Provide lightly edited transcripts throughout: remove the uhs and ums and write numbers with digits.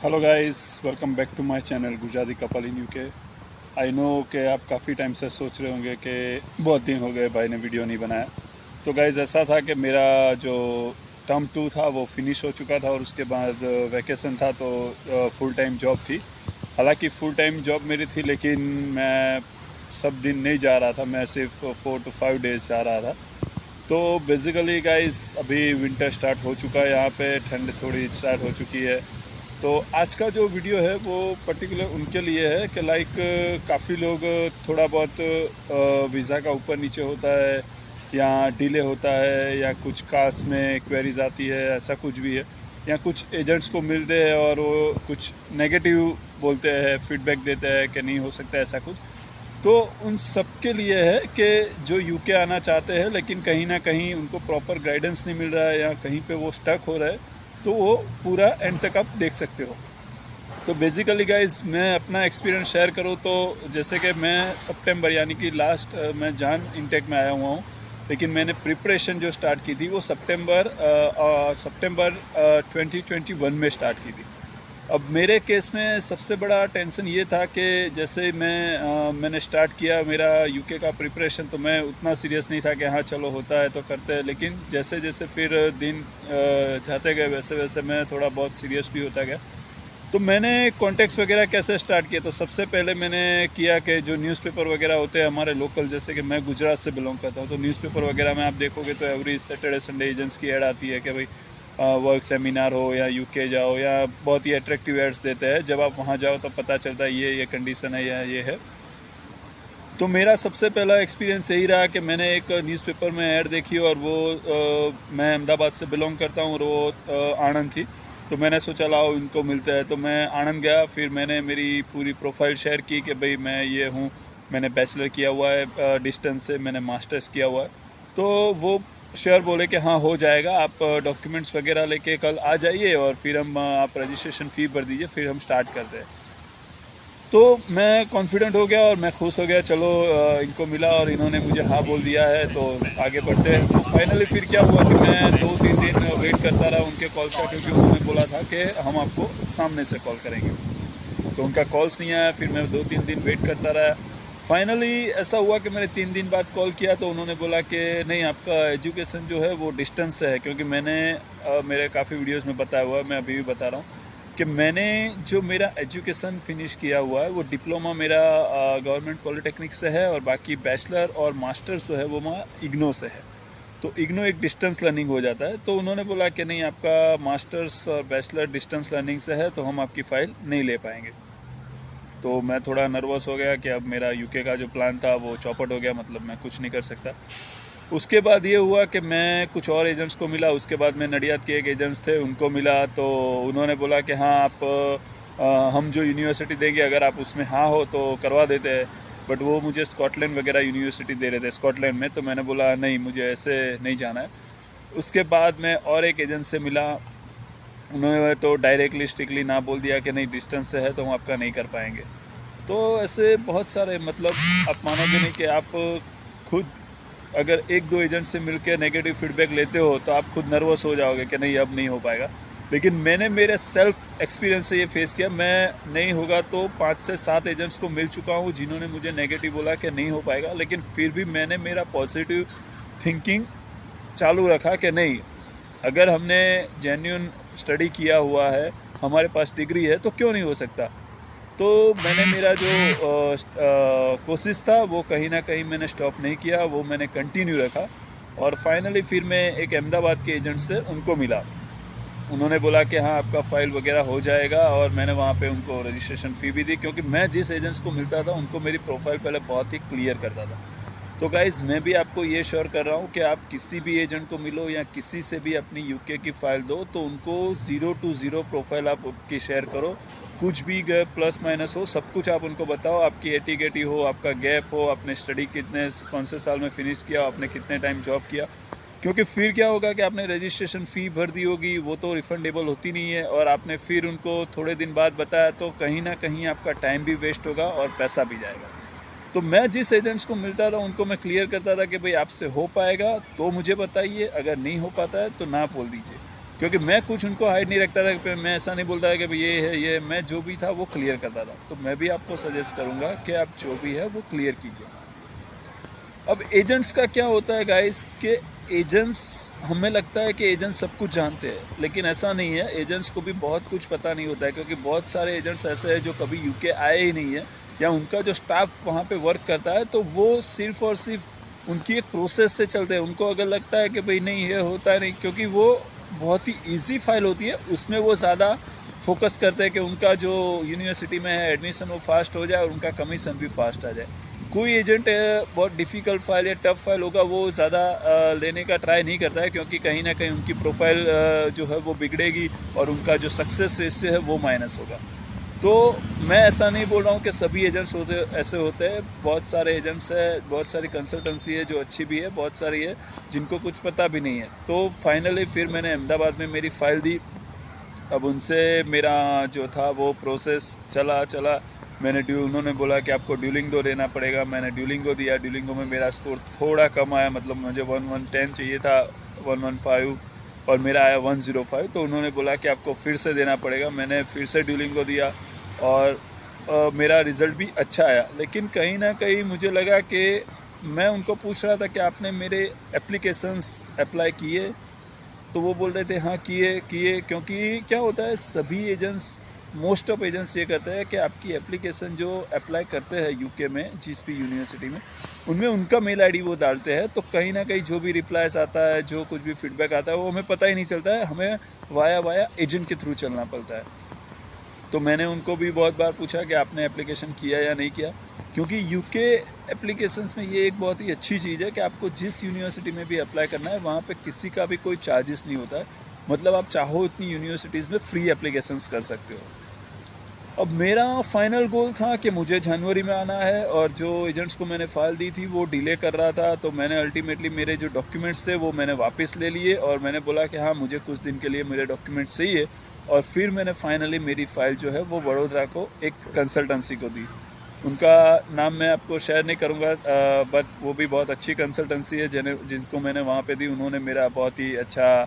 Hello guys, welcome back to my channel Gujarati couple in UK. I know कि आप काफ़ी time से सोच रहे होंगे कि बहुत दिन हो गए भाई ने वीडियो नहीं बनाया। तो गाइस ऐसा था कि मेरा जो टर्म 2 था वो फिनिश हो चुका था और उसके बाद वैकेशन था, तो फुल टाइम जॉब थी। हालांकि फुल टाइम जॉब मेरी थी, लेकिन मैं सब दिन नहीं जा रहा था, मैं सिर्फ 4 to 5 डेज जा रहा था। तो बेसिकली गाइस अभी विंटर स्टार्ट हो चुका है, यहाँ पे ठंड थोड़ी स्टार्ट हो चुकी है। तो आज का जो वीडियो है वो पर्टिकुलर उनके लिए है कि लाइक काफ़ी लोग थोड़ा बहुत वीज़ा का ऊपर नीचे होता है या डिले होता है या कुछ कास्ट में क्वेरीज आती है, ऐसा कुछ भी है, या कुछ एजेंट्स को मिलते हैं और वो कुछ नेगेटिव बोलते हैं, फीडबैक देते हैं कि नहीं हो सकता ऐसा कुछ। तो उन सब के लिए है कि जो यूके आना चाहते हैं लेकिन कहीं ना कहीं उनको प्रॉपर गाइडेंस नहीं मिल रहा है या कहीं पे वो स्टक हो रहा है, तो वो पूरा एंड तक आप देख सकते हो। तो बेसिकली गाइस मैं अपना एक्सपीरियंस शेयर करूँ तो जैसे कि मैं सितंबर यानी कि लास्ट मैं जान इंटेक में आया हुआ हूँ, लेकिन मैंने प्रिपरेशन जो स्टार्ट की थी वो सितंबर 2021 में स्टार्ट की थी। अब मेरे केस में सबसे बड़ा टेंशन ये था कि जैसे मैंने स्टार्ट किया मेरा यूके का प्रिपरेशन, तो मैं उतना सीरियस नहीं था कि हाँ चलो होता है तो करते हैं, लेकिन जैसे जैसे फिर दिन जाते गए वैसे वैसे मैं थोड़ा बहुत सीरियस भी होता गया। तो मैंने कॉन्टेक्ट्स वगैरह कैसे स्टार्ट किया, तो सबसे पहले मैंने किया कि जो न्यूज़पेपर वगैरह होते हैं हमारे लोकल, जैसे कि मैं गुजरात से बिलोंग करता हूँ, तो न्यूज़पेपर वगैरह में आप देखोगे तो एवरी सैटरडे संडे एजेंट्स की ऐड आती है कि भाई वर्क सेमिनार हो या यूके जाओ, या बहुत ही अट्रैक्टिव एड्स देते हैं। जब आप वहाँ जाओ तो पता चलता है ये कंडीशन है या ये है। तो मेरा सबसे पहला एक्सपीरियंस यही रहा कि मैंने एक न्यूज़पेपर में ऐड देखी और वो मैं अहमदाबाद से बिलोंग करता हूँ और वो आणंद थी। तो मैंने सोचा लाओ इनको मिलता है, तो मैं आणंद गया। फिर मैंने मेरी पूरी प्रोफाइल शेयर की कि भाई मैं ये हूँ, मैंने बैचलर किया हुआ है डिस्टेंस से, मैंने मास्टर्स किया हुआ है। तो वो श्योर बोले कि हाँ हो जाएगा, आप डॉक्यूमेंट्स वगैरह लेके कल आ जाइए और फिर हम आप रजिस्ट्रेशन फ़ी भर दीजिए, फिर हम स्टार्ट करते हैं। तो मैं कॉन्फिडेंट हो गया और मैं खुश हो गया, चलो इनको मिला और इन्होंने मुझे हाँ बोल दिया है तो आगे बढ़ते हैं। तो फाइनली फिर क्या हुआ कि मैं 2-3 दिन वेट करता रहा उनके कॉल का, क्योंकि उन्होंने बोला था कि हम आपको सामने से कॉल करेंगे। तो उनका कॉल्स नहीं आया, फिर मैं 2-3 दिन वेट करता रहा। फाइनली ऐसा हुआ कि मैंने 3 दिन बाद कॉल किया तो उन्होंने बोला कि नहीं, आपका एजुकेशन जो है वो डिस्टेंस से है, क्योंकि मैंने मेरे काफ़ी वीडियोस में बताया हुआ है, मैं अभी भी बता रहा हूँ कि मैंने जो मेरा एजुकेशन फिनिश किया हुआ है वो डिप्लोमा मेरा गवर्नमेंट पॉलिटेक्निक से है और बाकी बैचलर और मास्टर्स जो है वो मैं इग्नो से है। तो इग्नो एक डिस्टेंस लर्निंग हो जाता है। तो उन्होंने बोला कि नहीं, आपका मास्टर्स और बैचलर डिस्टेंस लर्निंग से है तो हम आपकी फ़ाइल नहीं ले पाएंगे। तो मैं थोड़ा नर्वस हो गया कि अब मेरा यूके का जो प्लान था वो चौपट हो गया, मतलब मैं कुछ नहीं कर सकता। उसके बाद ये हुआ कि मैं कुछ और एजेंट्स को मिला, उसके बाद मैं नडियाद के एक एजेंट्स थे उनको मिला, तो उन्होंने बोला कि हाँ आप हम जो यूनिवर्सिटी देंगे अगर आप उसमें हाँ हो तो करवा देते हैं। बट वो मुझे स्कॉटलैंड वगैरह यूनिवर्सिटी दे रहे थे, स्कॉटलैंड में। तो मैंने बोला नहीं, मुझे ऐसे नहीं जाना है। उसके बाद मैं और एक एजेंट से मिला, उन्होंने तो डायरेक्टली स्ट्रिक्टली ना बोल दिया कि नहीं, डिस्टेंस से है तो हम आपका नहीं कर पाएंगे। तो ऐसे बहुत सारे, मतलब आप मानोगे नहीं कि आप खुद अगर एक दो एजेंट से मिलकर नेगेटिव फीडबैक लेते हो तो आप खुद नर्वस हो जाओगे कि नहीं अब नहीं हो पाएगा। लेकिन मैंने मेरे सेल्फ एक्सपीरियंस से ये फेस किया, मैं नहीं होगा तो 5 से 7 एजेंट्स को मिल चुका हूँ जिन्होंने मुझे नेगेटिव बोला कि नहीं हो पाएगा, लेकिन फिर भी मैंने मेरा पॉजिटिव थिंकिंग चालू रखा कि नहीं, अगर हमने जेन्युइन स्टडी किया हुआ है, हमारे पास डिग्री है, तो क्यों नहीं हो सकता। तो मैंने मेरा जो कोशिश था वो कहीं ना कहीं मैंने स्टॉप नहीं किया, वो मैंने कंटिन्यू रखा। और फाइनली फिर मैं एक अहमदाबाद के एजेंट से उनको मिला, उन्होंने बोला कि हाँ आपका फ़ाइल वगैरह हो जाएगा, और मैंने वहाँ पे उनको रजिस्ट्रेशन फ़ी भी दी, क्योंकि मैं जिस एजेंट्स को मिलता था उनको मेरी प्रोफाइल पहले बहुत ही क्लियर करता था। तो गाइज़ मैं भी आपको ये श्योर कर रहा हूँ कि आप किसी भी एजेंट को मिलो या किसी से भी अपनी यूके की फ़ाइल दो तो उनको 0 to 0 प्रोफाइल आप की शेयर करो। कुछ भी प्लस माइनस हो, सब कुछ आप उनको बताओ, आपकी एटी गेटी हो, आपका गैप हो, आपने स्टडी कौन से साल में फिनिश किया, आपने कितने टाइम जॉब किया। क्योंकि फिर क्या होगा कि आपने रजिस्ट्रेशन फ़ी भर दी होगी, वो तो रिफंडेबल होती नहीं है, और आपने फिर उनको थोड़े दिन बाद बताया तो कहीं ना कहीं आपका टाइम भी वेस्ट होगा और पैसा भी जाएगा। तो मैं जिस एजेंट्स को मिलता था उनको मैं क्लियर करता था कि भाई आपसे हो पाएगा तो मुझे बताइए, अगर नहीं हो पाता है तो ना बोल दीजिए। क्योंकि मैं कुछ उनको हाइड नहीं रखता था कि मैं ऐसा नहीं बोलता था कि भाई ये है, ये मैं जो भी था वो क्लियर करता था। तो मैं भी आपको सजेस्ट करूँगा कि आप जो भी है वो क्लियर कीजिए। अब एजेंट्स का क्या होता है गाइस कि एजेंट्स, हमें लगता है कि एजेंट्स सब कुछ जानते हैं, लेकिन ऐसा नहीं है। एजेंट्स को भी बहुत कुछ पता नहीं होता है, क्योंकि बहुत सारे एजेंट्स ऐसे हैं जो कभी यूके आए ही नहीं है, या उनका जो स्टाफ वहाँ पे वर्क करता है तो वो सिर्फ और सिर्फ उनकी एक प्रोसेस से चलते हैं। उनको अगर लगता है कि भाई नहीं ये होता है नहीं, क्योंकि वो बहुत ही ईजी फाइल होती है, उसमें वो ज़्यादा फोकस करते हैं कि उनका जो यूनिवर्सिटी में है एडमिशन वो फास्ट हो जाए और उनका कमीशन भी फास्ट आ जाए। कोई एजेंट बहुत डिफ़िकल्ट फाइल या टफ फाइल होगा वो ज़्यादा लेने का ट्राई नहीं करता है, क्योंकि कहीं ना कहीं उनकी प्रोफाइल जो है वो बिगड़ेगी और उनका जो सक्सेस रेशियो है वो माइनस होगा। तो मैं ऐसा नहीं बोल रहा हूँ कि सभी एजेंट्स ऐसे होते हैं। बहुत सारे एजेंट्स है, बहुत सारी कंसल्टेंसी है जो अच्छी भी है, बहुत सारी है जिनको कुछ पता भी नहीं है। तो फाइनली फिर मैंने अहमदाबाद में मेरी फ़ाइल दी। अब उनसे मेरा जो था वो प्रोसेस चला। उन्होंने बोला कि आपको ड्यूलिंगो देना पड़ेगा। मैंने ड्यूलिंगो दिया। ड्यूलिंगो में मेरा स्कोर थोड़ा कम आया, मतलब मुझे 1110 चाहिए था, 115 और मेरा आया 105। तो उन्होंने बोला कि आपको फिर से देना पड़ेगा। मैंने फिर से ड्यूलिंगो दिया और मेरा रिज़ल्ट भी अच्छा आया। लेकिन कहीं ना कहीं मुझे लगा कि मैं उनको पूछ रहा था कि आपने मेरे एप्लीकेशंस अप्लाई किए, तो वो बोल रहे थे हाँ किए। क्योंकि क्या होता है, सभी एजेंट्स, मोस्ट ऑफ एजेंट्स ये करते हैं कि आपकी एप्लीकेशन जो अप्लाई करते हैं यूके में जिस भी यूनिवर्सिटी में, उनमें उनका मेल आईडी वो डालते हैं। तो कहीं ना कहीं जो भी रिप्लाईस आता है, जो कुछ भी फीडबैक आता है, वो हमें पता ही नहीं चलता है, हमें वाया एजेंट के थ्रू चलना पड़ता है। तो मैंने उनको भी बहुत बार पूछा कि आपने एप्लीकेशन किया या नहीं किया, क्योंकि यूके एप्लीकेशंस में ये एक बहुत ही अच्छी चीज़ है कि आपको जिस यूनिवर्सिटी में भी अप्लाई करना है वहाँ पे किसी का भी कोई चार्जेस नहीं होता है। मतलब आप चाहो इतनी यूनिवर्सिटीज़ में फ्री एप्लीकेशंस कर सकते हो। अब मेरा फाइनल गोल था कि मुझे जनवरी में आना है, और जो एजेंट्स को मैंने फ़ाइल दी थी वो डिले कर रहा था। तो मैंने अल्टीमेटली मेरे जो डॉक्यूमेंट्स थे वो मैंने वापस ले लिए, और मैंने बोला कि हाँ मुझे कुछ दिन के लिए मेरे डॉक्यूमेंट्स चाहिए। और फिर मैंने फाइनली मेरी फ़ाइल जो है वो वडोदरा को एक कंसल्टेंसी को दी। उनका नाम मैं आपको शेयर नहीं करूँगा, बट वो भी बहुत अच्छी कंसल्टेंसी है जिनको मैंने वहाँ पे दी। उन्होंने मेरा बहुत ही अच्छा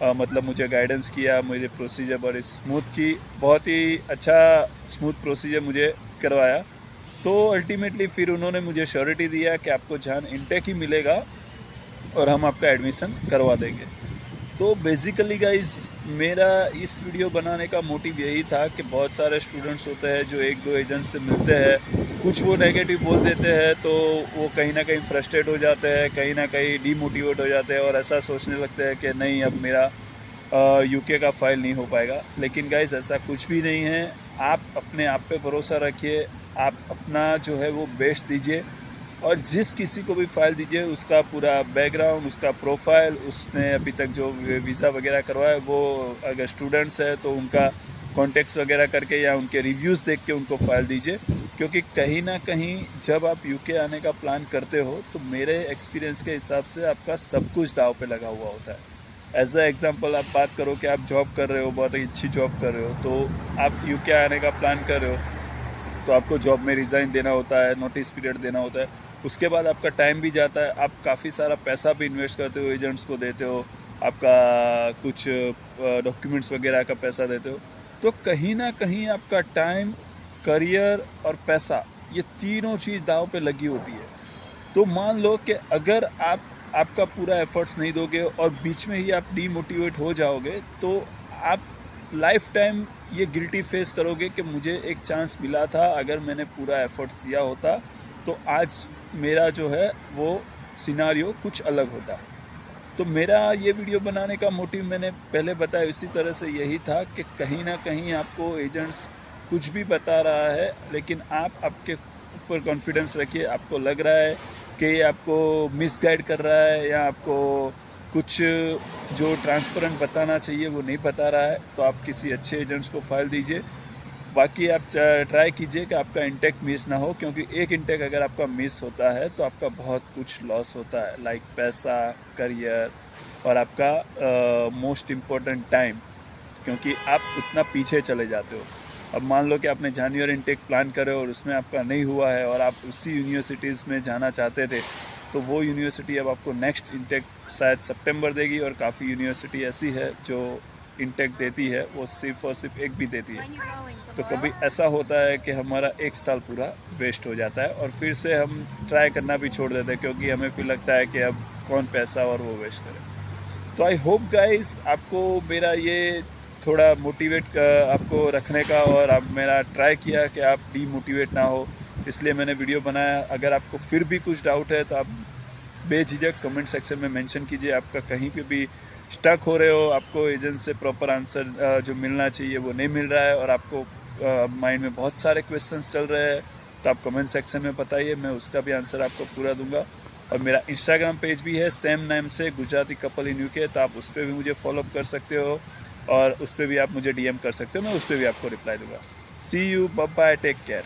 मतलब मुझे गाइडेंस किया, मुझे प्रोसीजर बड़ी स्मूथ की, बहुत ही अच्छा स्मूथ प्रोसीजर मुझे करवाया। तो अल्टीमेटली फिर उन्होंने मुझे श्योरिटी दिया कि आपको जहां इंटेक ही मिलेगा और हम आपका एडमिशन करवा देंगे। तो बेसिकली गाइस, मेरा इस वीडियो बनाने का मोटिव यही था कि बहुत सारे स्टूडेंट्स होते हैं जो एक दो एजेंट से मिलते हैं, कुछ वो नेगेटिव बोल देते हैं, तो वो कहीं ना कहीं फ्रस्ट्रेट हो जाते हैं, कहीं ना कहीं डीमोटिवेट हो जाते हैं और ऐसा सोचने लगते हैं कि नहीं अब मेरा यूके का फ़ाइल नहीं हो पाएगा। लेकिन गाइस ऐसा कुछ भी नहीं है। आप अपने आप पे भरोसा रखिए, आप अपना जो है वो बेस्ट दीजिए, और जिस किसी को भी फ़ाइल दीजिए उसका पूरा बैकग्राउंड, उसका प्रोफाइल, उसने अभी तक जो वीज़ा वगैरह करवाया, वो अगर स्टूडेंट्स है तो उनका कॉन्टेक्ट्स वगैरह करके या उनके रिव्यूज़ देख के उनको फ़ाइल दीजिए। क्योंकि कहीं ना कहीं जब आप यूके आने का प्लान करते हो तो मेरे एक्सपीरियंस के हिसाब से आपका सब कुछ दाव पे लगा हुआ होता है। एज अ एग्ज़ाम्पल आप बात करो कि आप जॉब कर रहे हो, बहुत ही अच्छी जॉब कर रहे हो, तो आप यूके आने का प्लान कर रहे हो, तो आपको जॉब में रिज़ाइन देना होता है, नोटिस पीरियड देना होता है, उसके बाद आपका टाइम भी जाता है, आप काफ़ी सारा पैसा भी इन्वेस्ट करते हो, एजेंट्स को देते हो, आपका कुछ डॉक्यूमेंट्स वगैरह का पैसा देते हो। तो कहीं ना कहीं आपका टाइम, करियर और पैसा, ये तीनों चीज़ दाव पे लगी होती है। तो मान लो कि अगर आपका पूरा एफर्ट्स नहीं दोगे और बीच में ही आप डीमोटिवेट हो जाओगे, तो आप लाइफ टाइम ये गिल्टी फेस करोगे कि मुझे एक चांस मिला था, अगर मैंने पूरा एफर्ट्स दिया होता तो आज मेरा जो है वो सिनारियो कुछ अलग होता। तो मेरा ये वीडियो बनाने का मोटिव मैंने पहले बताया इसी तरह से यही था कि कहीं ना कहीं आपको एजेंट्स कुछ भी बता रहा है, लेकिन आप आपके ऊपर कॉन्फिडेंस रखिए। आपको लग रहा है कि आपको मिसगाइड कर रहा है या आपको कुछ जो ट्रांसपेरेंट बताना चाहिए वो नहीं बता रहा है, तो आप किसी अच्छे एजेंट्स को फ़ाइल दीजिए। बाकी आप ट्राई कीजिए कि आपका इंटेक मिस ना हो, क्योंकि एक इंटेक अगर आपका मिस होता है तो आपका बहुत कुछ लॉस होता है, लाइक पैसा, करियर और आपका मोस्ट इम्पोर्टेंट टाइम, क्योंकि आप उतना पीछे चले जाते हो। अब मान लो कि आपने जनवरी इंटेक प्लान करे और उसमें आपका नहीं हुआ है और आप उसी यूनिवर्सिटीज़ में जाना चाहते थे, तो वो यूनिवर्सिटी अब आपको नेक्स्ट इंटेक शायद सितंबर देगी, और काफ़ी यूनिवर्सिटी ऐसी है जो इंटेक देती है वो सिर्फ और सिर्फ एक भी देती है। तो कभी ऐसा होता है कि हमारा 1 साल पूरा वेस्ट हो जाता है और फिर से हम ट्राई करना भी छोड़ देते हैं, क्योंकि हमें फिर लगता है कि अब कौन पैसा और वो वेस्ट करे। तो आई होप गाइस आपको मेरा ये थोड़ा मोटिवेट आपको रखने का, और आप मेरा ट्राई किया कि आप डीमोटिवेट ना हो, इसलिए मैंने वीडियो बनाया। अगर आपको फिर भी कुछ डाउट है तो आप बेझिझक कमेंट सेक्शन में मेंशन कीजिए। आपका कहीं पे भी स्टक हो रहे हो, आपको एजेंट से प्रॉपर आंसर जो मिलना चाहिए वो नहीं मिल रहा है, और आपको माइंड में बहुत सारे क्वेश्चंस चल रहे हैं, तो आप कमेंट सेक्शन में बताइए, मैं उसका भी आंसर आपको पूरा दूंगा। और मेरा इंस्टाग्राम पेज भी है सेम नेम से, गुजराती कपल इन यूके, तो आप उस पर भी मुझे फॉलो कर सकते हो, और उस पर भी आप मुझे DM कर सकते हो, मैं उस पर भी आपको रिप्लाई दूंगा। See you, bye bye, take care.